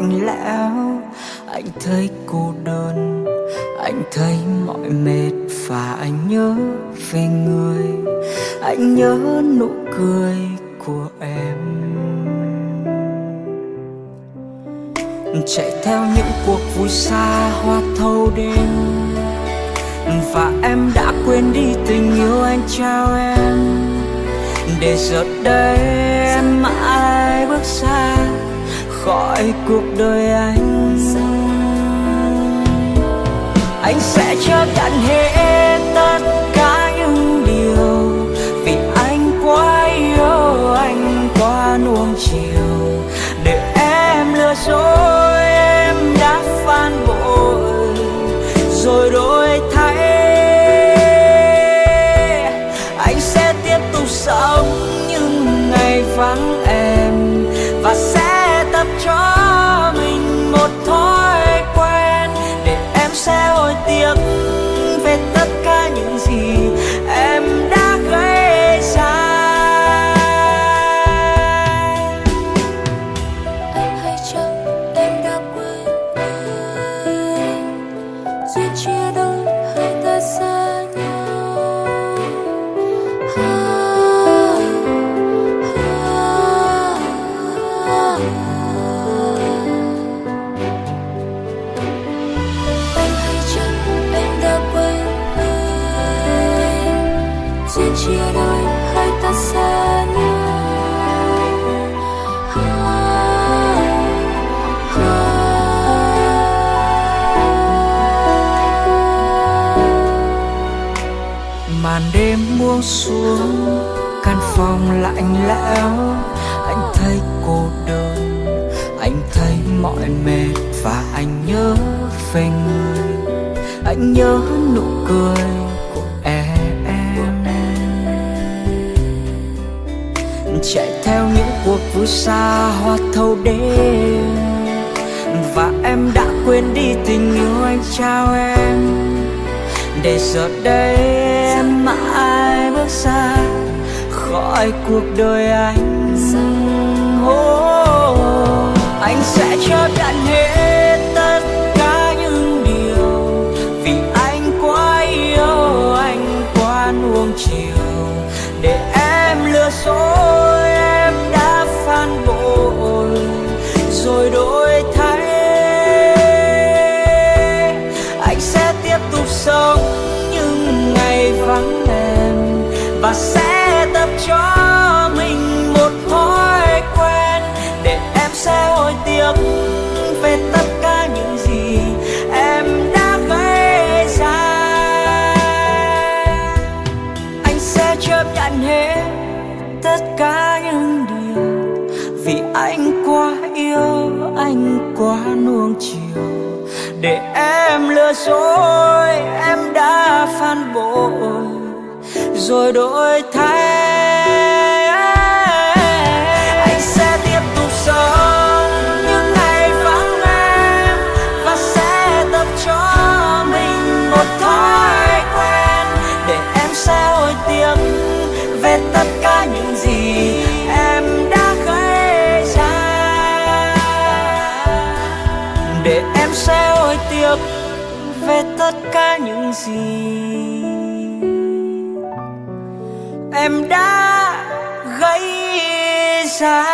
lạnh lẽo. Anh thấy cô đơn, anh thấy mỏi mệt và anh nhớ về người. Anh nhớ nụ cười của em. Chạy theo những cuộc vui xa hoa thâu đêm, và em đã quên đi tình yêu anh trao em. Để giờ đây em mãi bước xa khỏi cuộc đời anh. Anh sẽ chấp nhận hết tất cả những điều, vì anh quá yêu, anh quá nuông chiều. Để em lừa dối, em đã phản bội rồi đổi thay. Anh sẽ tiếp tục sống những ngày vắng em, và sẽ tập cho mình một thói quen để em sẽ hối tiếc về tất cả những gì em đã gây ra. Anh hay chăng em đã quên anh, duyên chia đôi hai ta xa nhau. Anh hay chăng em đã quên anh, duyên chia đôi hai ta xa nhau. Màn đêm buông xuống, căn phòng lạnh lẽo. Anh thấy cô đơn, anh thấy mỏi mệt và anh nhớ về người. Anh nhớ nụ cười của em. Chạy theo những cuộc vui xa hoa thâu đêm, và em đã quên đi tình yêu anh trao em. Để giờ đây em mãi bước xa khỏi cuộc đời anh. Anh sẽ chấp nhận hết tất cả những điều, vì anh quá yêu, anh quá nuông chiều. Để em lừa dối, em đã phản bội rồi đổi thay. Anh sẽ tiếp tục sống những ngày vắng em, và sẽ tập cho mình một thói quen để em sẽ hối tiếc về tất cả những gì em đã gây ra. Anh sẽ chấp nhận hết tất cả những điều, vì anh quá yêu, anh quá nuông chiều. Để em lừa dối, em đã phản bội rồi đổi thay. Anh sẽ tiếp tục sống những ngày vắng em, và sẽ tập cho mình một thói quen để em sẽ hối tiếc về tất cả những gì em đã gây ra. Để em sẽ hối tiếc về tất cả những gì em đã gây ra.